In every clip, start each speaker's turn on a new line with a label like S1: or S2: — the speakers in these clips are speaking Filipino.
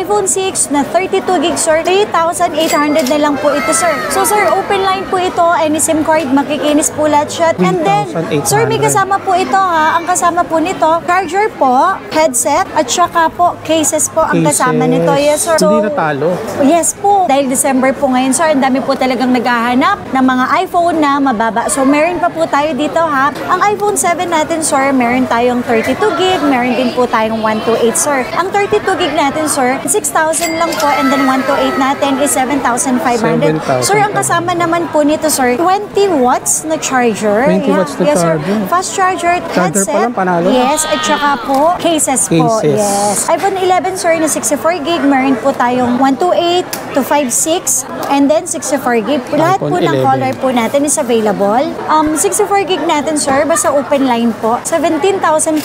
S1: iPhone 6 na 32 gig, sir. 3,800 na lang po ito, sir. So, sir, open line po ito. Any SIM card, makikinis po lahat siya. And then, sir, may kasama po ito, ha. Ang kasama po nito, charger po, headset, at saka po, cases po ang kasama nito. Yes, sir. So,
S2: hindi natalo?
S1: Yes po. Dahil December po ngayon, sir, ang dami po talagang naghahanap ng mga iPhone na mababa. So, meron pa po tayo dito, ha. Ang iPhone 7 natin, sir, meron tayong 32 gig, meron din po tayong 128, sir. Ang 32 gig natin, sir, 6,000 lang po, and then 128 natin is 7,500. Sir, ang kasama naman po nito, sir, 20 watts na charger.
S2: 20 watts na charger.
S1: Sir. Fast charger,
S2: Charger
S1: headset.
S2: pa lang, panalo.
S1: Yes, at saka po, cases po. Yes. iPhone 11, sir, na 64 gig, meron po tayong 128 to 56, and then 64 gig. Lahat po ng color po natin is available. 64 gig natin, sir, basta open line po. 17,500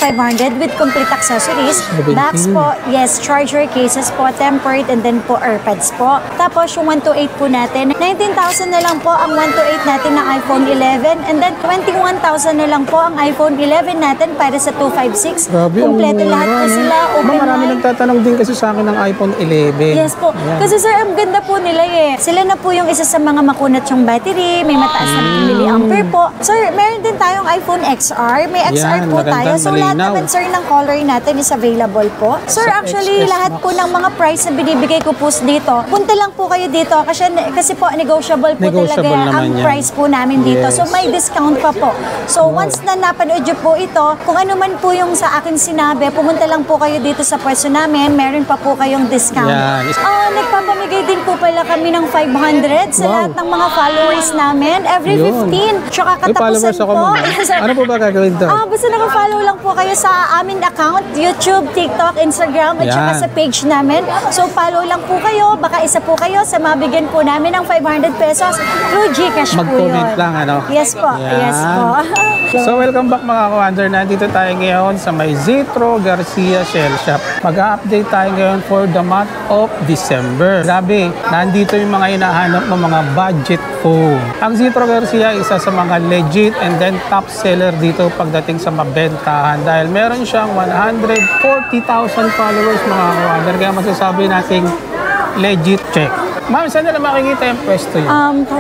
S1: with complete accessories. Backs po, yes, charger, cases po, tempered, and then po AirPods po. Tapos yung 128 po natin, 19,000 na lang po ang 128 natin na iPhone 11, and then 21,000 na lang po ang iPhone 11 natin para sa 256.
S2: Grabe,
S1: kompleto lahat po sila, open
S2: marami
S1: line.
S2: nagtatanong din kasi sa akin ng iPhone 11.
S1: Yes po.
S2: Ayan.
S1: Kasi sir, ang ganda po nila eh. Sila na po yung isa sa mga makunat yung battery, may mataas na milliampere po. Sir, meron din tayong iPhone XR. May XR po tayo. So lahat naman sir ng color natin is available po. Sir, actually lahat po ng mga price na binibigay ko po dito, punta lang po kayo dito kasi po negotiable po talaga ang price po namin dito. So may discount pa po. So once na napanood nyo po ito, kung ano man po yung sa akin sinabi, pumunta lang po kayo dito sa pwesto namin, meron pa po kayong discount. Nagpapamigay din po pala kami ng 500 sa lahat ng mga followers namin every 15. Tsaka katapusan po.
S2: Ano po ba gagawin doon?
S1: Basta naka-follow lang po kayo sa amin account, YouTube, TikTok, Instagram, at saka sa page namin. So follow lang po kayo, baka isa po kayo sa mabigyan po namin ng 500 pesos through GCash po yun.
S2: Mag-comment lang, ano?
S1: Yes po, yes po.
S2: So welcome back mga ka-Wonder. Nandito tayo ngayon sa may Zetro Garcia Shell Shop. Mag-update tayo ngayon for the month of December. Grabe, nandito yung mga hinahanap ng mga budget phone. Ang Zetro Garcia isa sa mga legit and then top seller dito pagdating sa mabentahan dahil meron siyang 140,000 followers mga ka-Wonder. Kaya masasabi nating legit check. Ma'am, saan na makikita yung pwesto yun?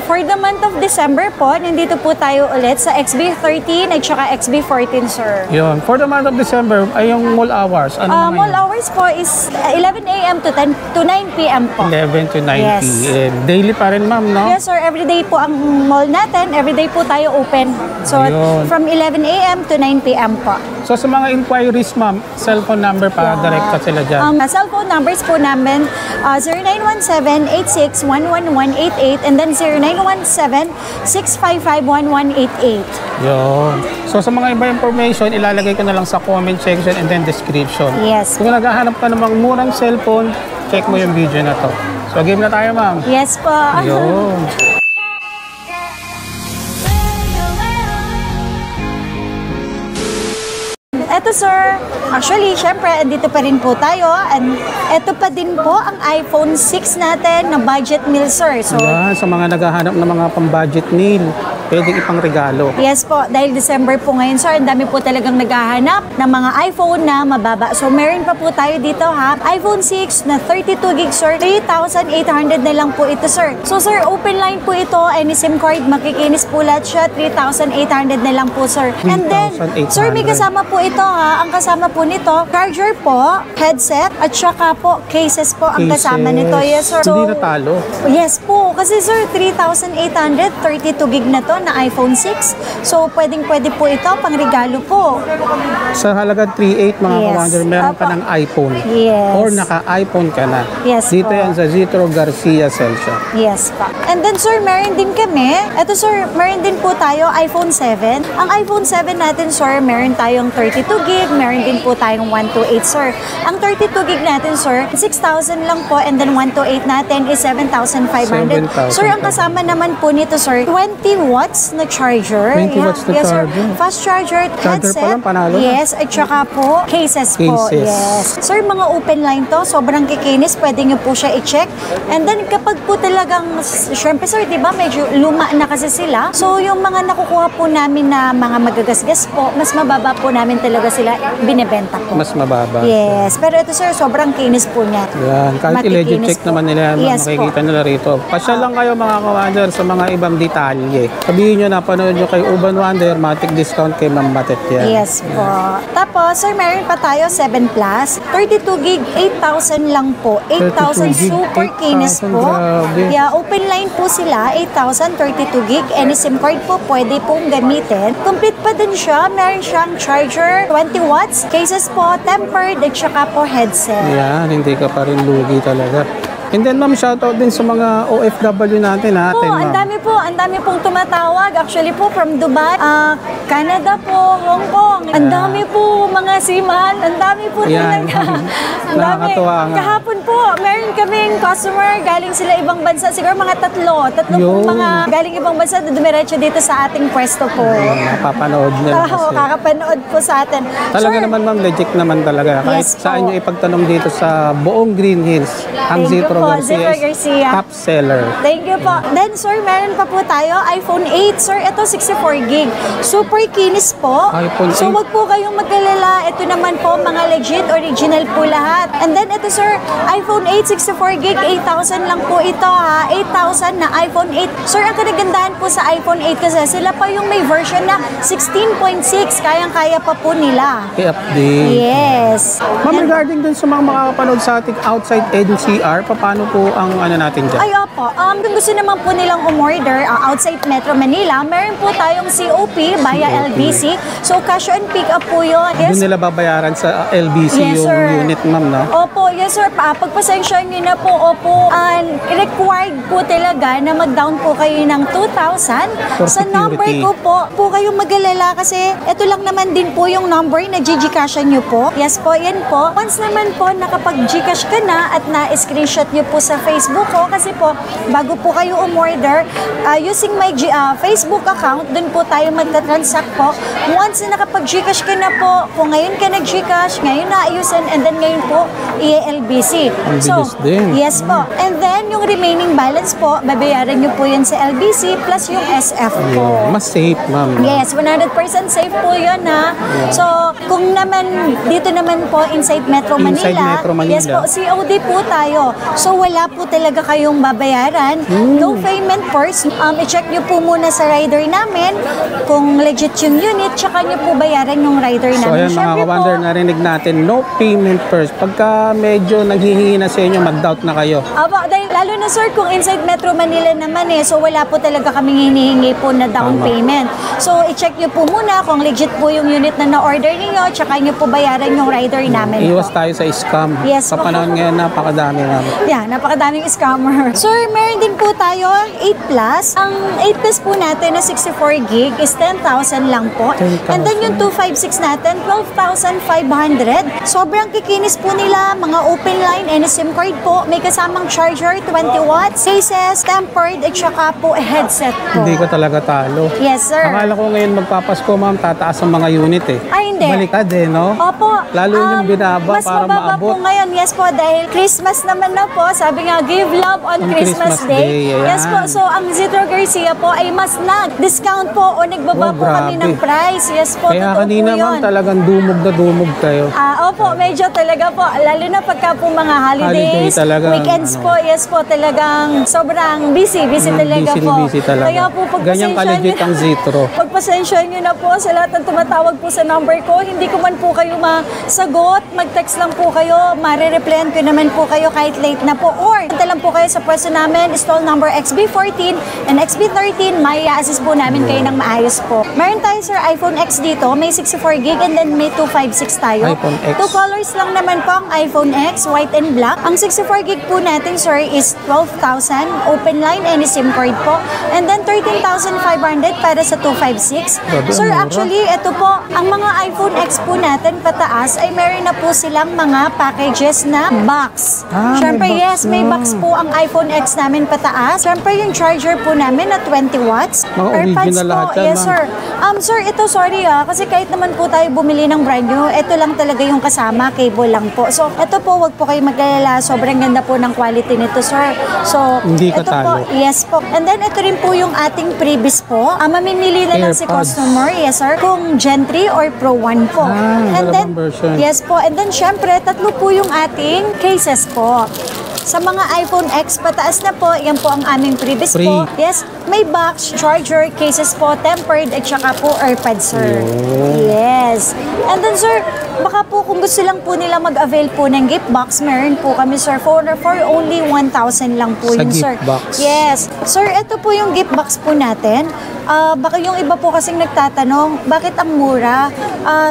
S1: For the month of December po, nandito po tayo ulit sa XB13 at saka XB14, sir.
S2: Yun. For the month of December, ay yung mall hours. Ano
S1: mall hours po is 11 a.m. to 9 p.m. po.
S2: 11 to 9 p.m. Daily pa rin, ma'am, no?
S1: Yes, sir. Everyday po ang mall natin. Everyday po tayo open. So, from 11 a.m. to 9 p.m. po.
S2: So, sa mga inquiries, ma'am, cellphone number para direct sila dyan?
S1: Cellphone numbers po namin, 0917-86-11188 and then 0917-655-1188.
S2: Yun. So, sa mga iba information, ilalagay ko na lang sa comment section and then description.
S1: Yes.
S2: Kung naghahanap ka ng mga murang cellphone, check mo yung video na to. So, game na tayo, ma'am.
S1: Yes po.
S2: Yun.
S1: Eto sir, actually, syempre, andito pa rin po tayo. And eto pa din po ang iPhone 6 natin na budget meal, sir. So,
S2: sa mga naghahanap ng mga pang-budget meal, pwedeng ipang regalo.
S1: Yes po, dahil December po ngayon, sir, ang dami po talagang naghahanap ng mga iPhone na mababa. So, meron pa po tayo dito, ha. iPhone 6 na 32 gig, sir. 3,800 na lang po ito, sir. So, sir, open line po ito. Any SIM card, makikinis po lahat siya. 3,800 na lang po, sir. And then, sir, may kasama po ito, ha. Ang kasama po nito, charger po, headset, at saka po, cases po ang kasama nito. Yes, sir. So,
S2: hindi natalo?
S1: Yes po. Kasi, sir, 3,800, 32 gig na to na iPhone 6. So, pwedeng-pwede po ito, pang regalo po.
S2: Sa halagang 3,800 mga ka-Wonder, meron ka ng iPhone.
S1: Yes.
S2: Or naka-iPhone ka na.
S1: Yes
S2: dito
S1: po.
S2: yan sa Zetro Garcia Shell Shop.
S1: Yes po. And then, sir, meron din kami. Ito, sir, meron din po tayo iPhone 7. Ang iPhone 7 natin, sir, meron tayong 32 gig. Meron din po tayong 128, sir. Ang 32 gig natin, sir, 6,000 lang po. And then, 128 natin is 7,500. Sir, ang kasama naman po nito, sir, 20 watts watts na charger.
S2: 20 watts na
S1: Yes, sir.
S2: charger.
S1: Fast charger,
S2: Charger
S1: headset.
S2: pa lang, panalo na.
S1: Yes, at saka po, cases po.
S2: Cases.
S1: Yes. Sir, mga open line to, sobrang kikinis, pwede nyo po siya i-check. And then, kapag po talagang, syempre sir, di ba, medyo luma na kasi sila. So, yung mga nakukuha po namin na mga magagasgas po, mas mababa po namin talaga sila binibenta po.
S2: Mas mababa.
S1: Yes. Pero ito sir, sobrang kinis po niya.
S2: Yan, kahit i-legit
S1: Makikinis
S2: check
S1: po.
S2: naman nila yan,
S1: Yes
S2: makikita
S1: po.
S2: nila rito. Pasyal lang kayo mga ka-Wonder sa mga ibang detalye. Sabihin nyo na, panood nyo kay Urban Wonder, matic discount kay Ma'am Matet yan.
S1: Yes po. Tapos, sir, meron pa tayo 7 Plus. 32 gig, 8,000 lang po. 8,000
S2: gig,
S1: super
S2: 8,000,
S1: kinis po.
S2: grabe.
S1: Yeah, open line po sila. 8,000, 32 gig. Any SIM card po, pwede pong gamitin. Complete pa din siya. Meron siyang charger, 20 watts. Cases po, tempered, at saka po headset.
S2: Yan, hindi ka pa rin lugi talaga. And then ma'am, shoutout din sa mga OFW natin
S1: Po,
S2: ma'am.
S1: ang dami pong tumatawag. Actually po, from Dubai, Canada po, Hong Kong. Ang dami po mga seaman. Ang dami po
S2: Yan.
S1: talaga. Ang dami.
S2: Nakakatuwa nga.
S1: Kahapon po, meron kaming customer galing sila ibang bansa. Siguro mga tatlo pong
S2: Yun.
S1: mga galing ibang bansa na dumiretso dito sa ating pwesto po.
S2: Napapanood nila
S1: Oo,
S2: kasi.
S1: kakapanood po sa atin.
S2: Talaga
S1: Sir,
S2: naman ma'am, legit naman talaga. Kahit
S1: Yes po.
S2: saan nyo ipagtanong dito sa buong Green Hills, ang
S1: Thank you
S2: Zitro
S1: po,
S2: Garcia
S1: Zitro
S2: is
S1: Garcia.
S2: top seller.
S1: Thank you po. Then, sir, meron pa po tayo, iPhone 8. Sir, ito 64 gig. Super kinis po.
S2: iPhone
S1: So,
S2: 8.
S1: wag po kayong mag-alala. Ito naman po, mga legit, original po lahat. And then, ito, sir, iPhone 8, 64 gig, 8,000 lang po ito, ha. 8,000 na iPhone 8. Sir, ang kanagandahan po sa iPhone 8 kasi sila pa yung may version na 16.6. Kayang-kaya pa po nila.
S2: I-update.
S1: Yes.
S2: Ma'am, regarding dun sa mga makakapanood sa ating outside NCR, paano po ang natin dyan?
S1: Ay, opo. Kung gusto naman po nilang umorder outside Metro Manila, meron po tayong COP via LBC. So, cash on pick up po yun.
S2: Doon
S1: Yes,
S2: nila babayaran sa LBC
S1: Yes,
S2: yung
S1: sir.
S2: unit, ma'am, no?
S1: Opo, yes sir. Pagpasensya nyo na po, opo. Required po talaga na mag-down po kayo ng 2,000.
S2: For
S1: Sa number
S2: security.
S1: ko po kayong mag-alala kasi ito lang naman din po yung number na GCashan nyo po. Yes po, yan po. Once naman po nakapag-Gcash ka na at na-screenshot nyo po sa Facebook ko kasi po, bago po kayo umorder, using my Facebook account, dun po tayo magta-transact po. Once na nakapag-Gcash ka na po, kung ngayon ka nag-Gcash, ngayon na-ayusin, and then ngayon po, i-LBC.
S2: Ang bilis din.
S1: Yes po. And then, yung remaining balance po, babayaran nyo po yun sa LBC plus yung SF po.
S2: Mas safe, ma'am.
S1: Yes, 100% safe po yun ha. So, kung naman, dito naman po inside Metro Manila,
S2: Inside Metro Manila.
S1: yes po, COD po tayo. So, wala po talaga kayong babayaran. No payment first. I-check nyo po muna sa rider namin kung legit yung unit, tsaka nyo po bayaran yung rider
S2: So
S1: namin.
S2: ayan mga
S1: Syempre
S2: ka-Wonder, narinig natin, no payment first. Pagka medyo naghihingi na sa inyo, mag-doubt na kayo.
S1: Aba, dahil lalo na sir, kung inside Metro Manila naman so wala po talaga kaming hinihingi po na down
S2: Tama.
S1: payment. So, i-check nyo po muna kung legit po yung unit na na-order ninyo, tsaka nyo po bayaran yung rider namin
S2: Iwas
S1: po.
S2: tayo sa scam.
S1: Yes,
S2: Sa
S1: po.
S2: panahon ngayon, napakadami ma'am.
S1: Yeah, napakadaming scammer. Sir, meron din po tayo 8 Plus. Ang 8 Plus po natin na 64 gig is 10,000 lang po.
S2: 10,000.
S1: And then yung 256 natin, 12,500. Sobrang kikinis po nila, mga open line and SIM card po. May kasamang charger, 20 watts, cases, tempered, at saka po headset po.
S2: Hindi ka talaga talo.
S1: Yes, sir.
S2: Akala ko ngayon magpapasko ma'am, tataas ang mga unit eh.
S1: Ay, hindi.
S2: Baliktad eh, no?
S1: Opo.
S2: Lalo yung binaba
S1: mas
S2: para
S1: mababa
S2: maabot.
S1: po ngayon. Yes po, dahil Christmas naman na po. Sabi nga, give love on Christmas Day.
S2: Ayan.
S1: Yes po, so ang Zitro Garcia po ay mas nag-discount po o nagbaba
S2: Wow,
S1: po kami
S2: grabe.
S1: ng price. Yes po,
S2: Kaya
S1: totoo
S2: kanina
S1: po
S2: ma'am,
S1: yun.
S2: talagang dumog kayo.
S1: Opo, medyo talaga po. Lalo na pagka po mga holidays,
S2: Holiday talagang,
S1: weekends po, yes po, talagang sobrang busy talaga po.
S2: Busy talaga.
S1: Kaya po,
S2: Ganyan ka-legit ang Zitro.
S1: pagpasensya nyo na po sa lahat ng tumatawag po sa number ko. Hindi ko man po kayo masagot. Mag-text lang po kayo. Marireplyan ko naman po kayo kahit late na po. Or, punta lang po kayo sa pwesto namin, stall number XB14 and XB13. May assist po namin kayo ng maayos po. Meron tayo, sir, iPhone X dito. May 64 gig and then may 256 tayo.
S2: iPhone X.
S1: Two colors lang naman po ang iPhone X, white and black. Ang 64 gig po natin, sir, is 12,000. Open line, any SIM card po. And then 13,500 para sa 256. Sir, actually, ito po, ang mga iPhone X po natin pataas ay meron na po silang mga packages na box. Siyempre, yes, may box po ang iPhone X namin pataas. Siyempre, yung charger po namin na 20 watts. AirPods po, yes, sir. Sir, ito, sorry kasi kahit naman po tayo bumili ng brand new, ito lang talaga yung kasama, cable lang po. So, ito po, wag po kayo mag-alala. Sobrang ganda po ng quality nito, sir. So,
S2: hindi
S1: ito po, yes po. And then, ito rin po yung ating previous po. Mamimili na lang si customer, yes, sir, kung Gen 3 or Pro 1 po. And then, yes po. And then, syempre, tatlo po yung ating cases po. Sa mga iPhone X, pataas na po. Yan po ang aming previous po. Yes, may box, charger, cases po, tempered, at saka po AirPods, sir. Yes. And then, sir, baka po kung gusto lang po nila mag-avail po ng gift box, meron po kami, sir, for only 1,000 lang po yun, sir. Yes. Sir, ito po yung gift box po natin. Baka yung iba po kasing nagtatanong, bakit ang mura?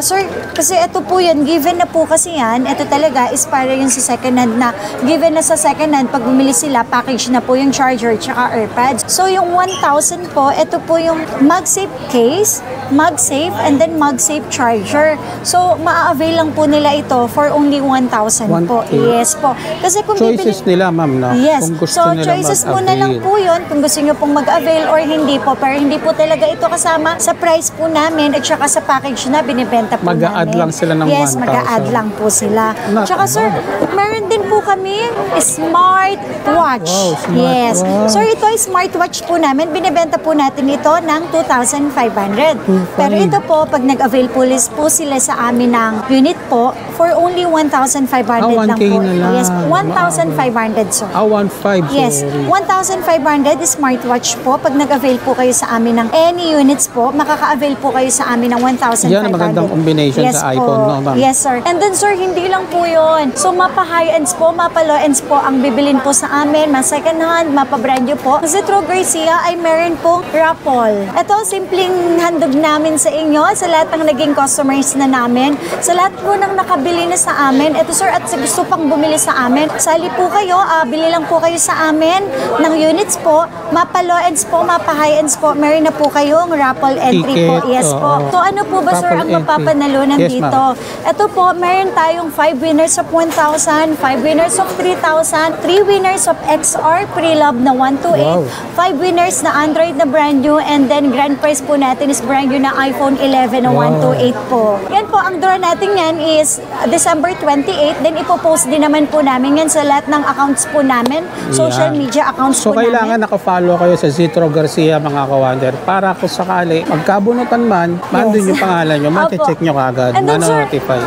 S1: Sir, kasi ito po yun, given na po kasi yan, ito talaga is para yun sa second hand na, given na sa second hand, pag bumili sila, package na po yung charger tsaka AirPods. So, yung 1,000 po, ito po yung MagSafe case, MagSafe, and then MagSafe charger. So, maa-avail lang po nila ito for only 1,000 po. Yes po. Kasi kung
S2: choices nila, ma'am, no?
S1: Yes.
S2: Kung gusto
S1: So,
S2: nila
S1: choices mo na lang po yun kung gusto nyo pong mag-avail or hindi po. Pero hindi po talaga ito kasama sa price po namin at saka sa package na binibenta po namin.
S2: Mag-a-add lang sila ng 1,000.
S1: Yes, mag-a-add lang po sila. Tsaka, sir, meron din po kami smartwatch.
S2: Wow,
S1: yes. So, ito ay smartwatch po namin. Binibenta po natin ito ng 2,500. Pero ito po, pag nag-avail po sila sa amin ng unit po, for only 1,500 lang po. Yes, 1,500, sir.
S2: 1,500.
S1: Yes, 1,500 smartwatch po. Pag nag-avail po kayo sa amin ng any units po, makaka-avail po kayo sa amin ng 1,500.
S2: Yan ang magandang combination sa iPhone, no, ma'am?
S1: Yes, sir. And then, sir, hindi lang po yun. So, mapa-high-ends po, mapa-low-ends po ang bibilin po sa amin, ma-second hand, mapa-brand new po. Kasi True Garcia ay meron pong raffle. Ito, simpleng handog namin sa inyo, sa lahat ng naging customers na namin, sa lahat po ng nakabili na sa amin. Ito, sir, at sa gusto pang bumili sa amin, sali po kayo, bili lang po kayo sa amin ng units po, mapa-low-ends po, mapa-high-ends po, meron na po kayong raffle entry po. Yes po. So, ano po ba, sir, ang mapapanalunan dito? Ito po, meron tayong 5 winners of 1,000, 5 winners of 3,000, 3 winners of XR Pre-Love na 128, 5 winners na Android na brand new, and then grand prize po natin is brand new na iPhone 11 na 128 po. Yan po, ang draw natin yan is December 28, then ipopost din naman po namin yan sa lahat ng accounts po namin, social media accounts po namin. So, kailangan
S2: nakafollow kayo sa Zitro Garcia, mga ka-wonder, para kung sakali magkabunutan man, mandun yung pangalan nyo, mati-check nyo kagad, notify.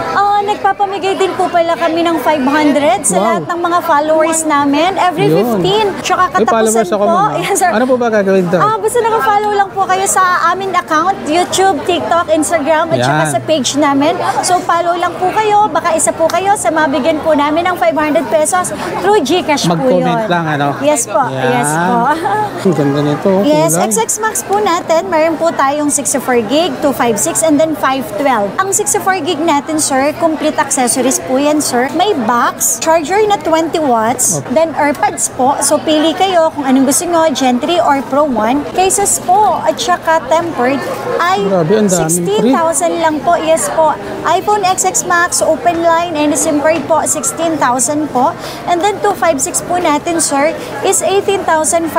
S1: Nagpapamigay din po pala kami ng 500 sa lahat ng mga followers namin every 15. Tsaka katapusan po.
S2: Yes, sir. Ano po ba gagawin doon?
S1: Basta naka-follow lang po kayo sa aming account, YouTube, TikTok, Instagram, at saka sa page namin. So, follow lang po kayo. Baka isa po kayo sa mabigyan po namin ng 500 pesos through GCash po yun.
S2: Mag-comment lang, ano?
S1: Yes po. Yes po.
S2: Ang ganda nito.
S1: Yes, XX Max po natin, meron po tayong 64 gig, 256, and then 512. Ang 64 gig natin, sir, complete accessories po yan, sir. May box, charger na 20 watts, then AirPods po. So, pili kayo kung anong gusto nyo, Gen 3 or Pro 1. Cases po, at saka tempered, ay 16,000 lang po. Yes po. iPhone XX Max, open line, and SIM card po, 16,000 po. And then, 256 po natin, sir, is 18,500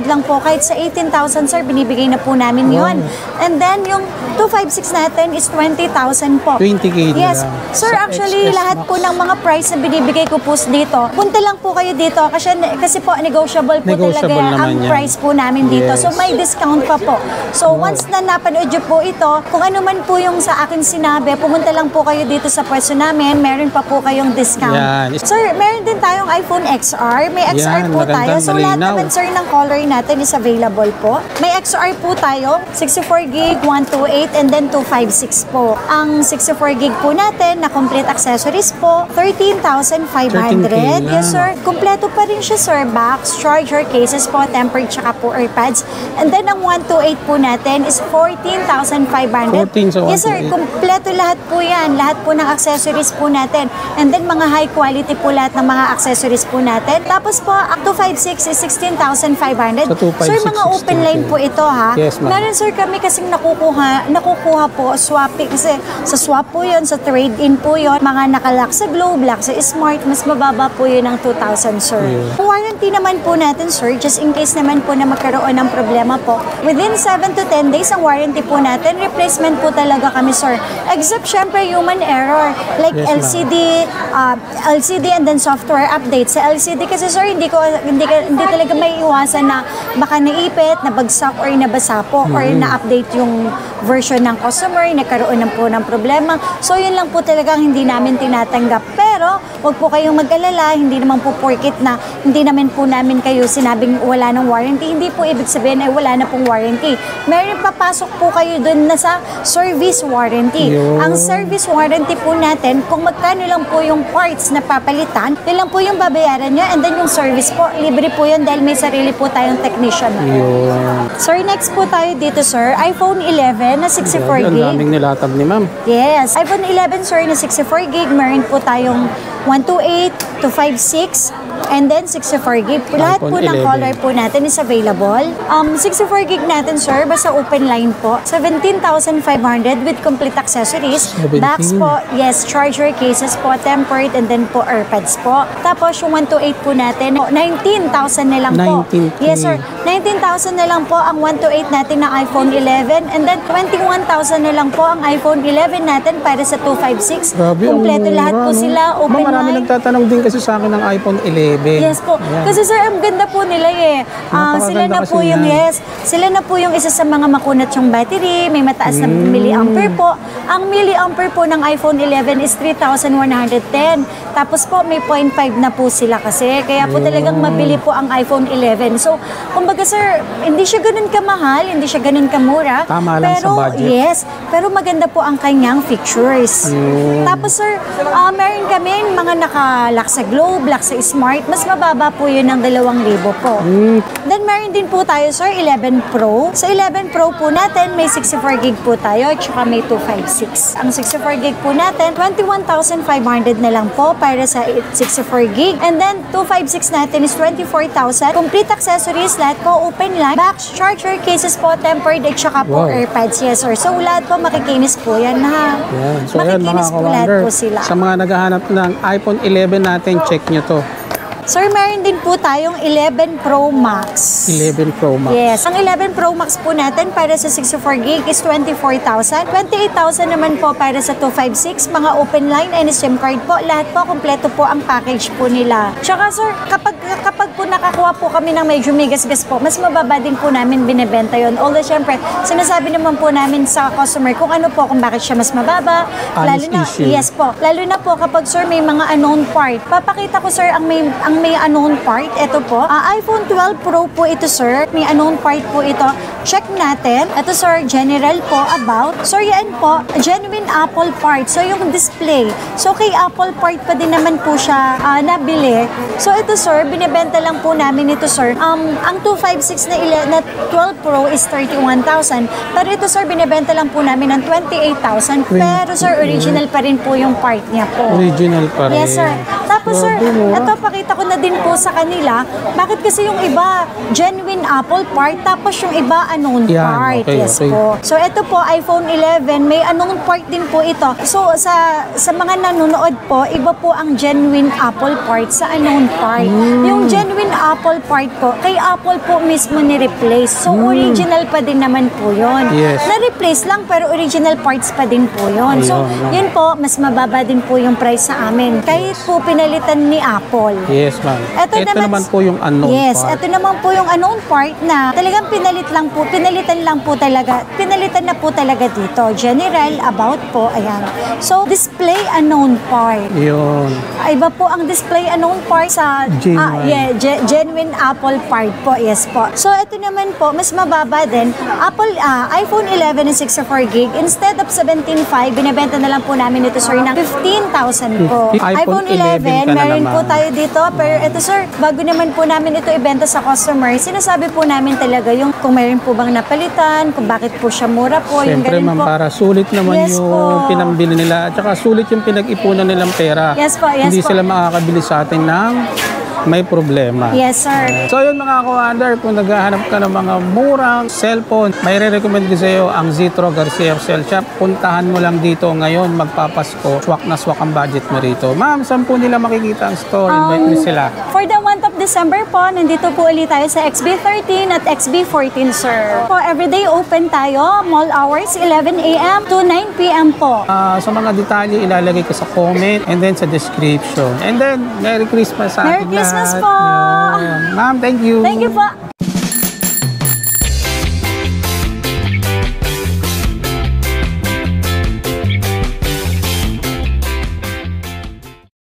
S1: lang po. Kahit sa 18,000, sir, binibigay na po namin yon. And then, yung 256 natin is 20,000 po.
S2: 20K
S1: yes. Sir, actually, lahat po ng mga price na binibigay ko po dito, punta lang po kayo dito kasi po negotiable po talaga ang price po namin dito. So, may discount pa po. So, once na napanood nyo po ito, kung ano man po yung sa akin sinabi, pumunta lang po kayo dito sa pwesto namin, meron pa po kayong discount. Sir, meron din tayong iPhone XR. May XR po tayo. So, lahat naman, sir, ng color natin is available po. May XR po tayo, 64 gig, 128, and then 256 po. Ang 64 gig po natin, na complete accessories po, 13,500.
S2: 13K na.
S1: Yes, sir. Kompleto pa rin siya, sir. Box, charger, cases po, tempered, tsaka po AirPods. And then, ang 128 po natin is 14,500.
S2: 14 sa
S1: Yes, sir.
S2: 128.
S1: Kompleto lahat po yan. Lahat po ng accessories po natin. And then, mga high quality po lahat ng mga accessories po natin. Tapos po, ang 256 is 16,500.
S2: Sa 256,
S1: Sir, mga open line po ito, ha?
S2: Yes, ma'am.
S1: Meron, sir, kami kasing nakukuha po, swapping. Kasi sa swap po yun, sa trade-in po yun. Mga nakalock sa Globe, lock sa Smart, mas mababa po yun ng 2,000, sir.
S2: Yeah.
S1: Warranty naman po natin, sir, just in case naman po na magkaroon ng problema po. Within 7 to 10 days, ang warranty po natin, replacement po talaga kami, sir. Except, syempre, human error. Like
S2: Yes, ma'am.
S1: LCD and then software update. Sa LCD kasi, sir, hindi talaga may iwasan na baka naipit, nabagsak, or nabasa po, or na-update yung version ng customer, nagkaroon ng po ng problema. So, yun lang po talagang hindi namin tinatanggap. Pero, wag po kayong mag-alala, hindi naman po porkit na hindi naman po namin kayo sinabing wala ng warranty. Hindi po ibig sabihin ay wala na pong warranty. Meron papasok po kayo dun na sa service warranty.
S2: Yun.
S1: Ang service warranty po natin, kung magkano lang po yung parts na papalitan, yun lang po yung babayaran nyo, and then yung service po, libre po yun dahil may sarili po tayong technician.
S2: Yun.
S1: Sir, next po tayo dito, sir. iPhone 11 na 64
S2: Ang
S1: gig.
S2: daming nilatag ni ma'am.
S1: Yes. iPhone 11, sir, na 64 gig. Meron po tayong 128 to 56 and then 64 gig. Lahat po
S2: iPhone
S1: ng
S2: 11.
S1: color po natin is available. 64 gig natin, sir, basta open line po. 17,500 with complete accessories.
S2: 17.
S1: Box po, yes, charger, cases po, tempered, and then po AirPods po. Tapos yung 128 po natin, 19,000 na lang po.
S2: 19K.
S1: Yes, sir. 19,000 na lang po ang 128 natin na iPhone 11, and then 21,000 na lang po ang iPhone 11 natin para sa 256.
S2: Grabe, ang
S1: Kompleto lahat
S2: mura,
S1: po
S2: no?
S1: sila, open
S2: Ma'am, marami
S1: line.
S2: nagtatanong din kasi sa akin ng iPhone 11.
S1: Yes po.
S2: Ayan.
S1: Kasi, sir, ang ganda po nila eh. Sila
S2: Napakaganda
S1: na po
S2: kasi
S1: yung,
S2: yan.
S1: yes, sila na po yung isa sa mga makunat yung battery, may mataas na milliampere po. Ang milliampere po ng iPhone 11 is 3,110. Tapos po, may 0.5 na po sila kasi. Kaya po talagang mabili po ang iPhone 11. So, kumbaga, sir, hindi siya ganun kamahal, hindi siya ganun kamura.
S2: Tama lang sa budget.
S1: Yes, pero maganda po ang kanyang features. Tapos, sir, meron kami mga naka-lock sa Globe, lock sa Smart. Mas mababa po yun ng 2,000 po. Then, meron din po tayo, sir, 11 Pro. Sa 11 Pro po natin, may 64 gig po tayo, at saka may 256. Ang 64 gig po natin, 21,500 na lang po para sa 64 gig. And then, 256 natin is 24,000. Complete accessories, lahat po open line. Box, charger, cases po, tempered, at saka po
S2: Wow.
S1: AirPods. Yes, sir. So, lahat po makikinis po yan, ha?
S2: Yan. So, ayan, mga
S1: Makikinis po lahat
S2: ka-wonder.
S1: po sila.
S2: Sa mga naghahanap ng iPhone 11 natin, check nyo to.
S1: Sir, meron din po tayong 11 Pro Max.
S2: 11 Pro Max.
S1: Yes. Ang 11 Pro Max po natin para sa 64 gig is 24,000. 28,000 naman po para sa 256. Mga open line and SIM card po. Lahat po, kompleto po ang package po nila. Tsaka, sir, kapag po nakakuha po kami ng medyo migas-gas po, mas mababa din po namin binibenta yon. Although, syempre, sinasabi naman po namin sa customer kung ano po, kung bakit siya mas mababa.
S2: Honest
S1: Lalo na,
S2: issue.
S1: yes po. Lalo na po kapag, sir, may mga unknown part. Papakita ko, sir, ang may unknown part. Ito po. iPhone 12 Pro po ito, sir. May unknown part po ito. Check natin. Ito, sir, general po about. Sir, yan po, genuine Apple part. So, yung display. So, kay Apple part pa din naman po siya nabili. So, ito, sir, binibenta lang po namin ito, sir. Ang 256 na 12 Pro is 31,000. Pero ito, sir, binibenta lang po namin ng 28,000. Pero, sir, original pa rin po yung part niya po.
S2: Original pa rin.
S1: Yes, sir. Tapos, sir,
S2: Grabe, no?
S1: ito, pakita ko na din po sa kanila. Bakit kasi yung iba, genuine Apple part, tapos yung iba, unknown
S2: Yan,
S1: part.
S2: okay,
S1: Yes
S2: okay.
S1: po. So, ito po, iPhone 11, may unknown part din po ito. So, sa mga nanonood po, iba po ang genuine Apple part sa unknown part. Yung genuine Apple part po, kay Apple po mismo ni-replace. So, original pa din naman po yun.
S2: Yes.
S1: Na-replace lang, pero original parts pa din po yun. So,
S2: Ayun, no?
S1: yun po, mas mababa din po yung price sa amin. Kahit po pinalitan ni Apple.
S2: Yes, ma'am. Ito naman po yung unknown
S1: yes,
S2: part.
S1: ito naman po yung unknown part na talagang pinalitan na po talaga dito. General, about po, ayan. So, display unknown part.
S2: Yun.
S1: Iba po ang display unknown part sa
S2: Genuine.
S1: genuine Apple part po. Yes po. So, ito naman po, mas mababa din. iPhone 11 and 64 gig. Instead of 17.5, binibenta na lang po namin ito, sir, ng 15,000 po.
S2: iPhone 11
S1: meron
S2: naman.
S1: po tayo dito. Pero ito, sir, bago naman po namin ito ibenta sa customer, sinasabi po namin talaga yung kung mayroon po bang napalitan, kung bakit po siya mura po.
S2: Siyempre,
S1: yung
S2: ma'am,
S1: po.
S2: para sulit naman
S1: Yes
S2: yung
S1: po.
S2: pinambili nila. At saka sulit yung pinag-ipunan nilang pera.
S1: Yes po, yes
S2: Hindi
S1: po.
S2: sila makakabili sa atin ng may problema.
S1: Yes, sir.
S2: So yun mga ka-wonder, kung naghahanap ka ng mga murang cellphone, may re-recommend ko sa iyo ang Zitro Garcia Cell Shop. Puntahan mo lang dito ngayon, magpapasko. Swak na swak ang budget mo rito. Ma'am, saan po nila makikita ang store? Invite mo sila.
S1: For the month of December po, nandito po ulit tayo sa XB13 at XB14, sir. Po, everyday open tayo. Mall hours, 11 a.m. to 9 p.m. po.
S2: Sa mga detalye, ilalagay ko sa comment and then sa description. And then, Merry Christmas sa
S1: Merry
S2: ating
S1: Christmas
S2: lahat.
S1: po!
S2: Yan. Ma'am, thank you.
S1: Thank you po.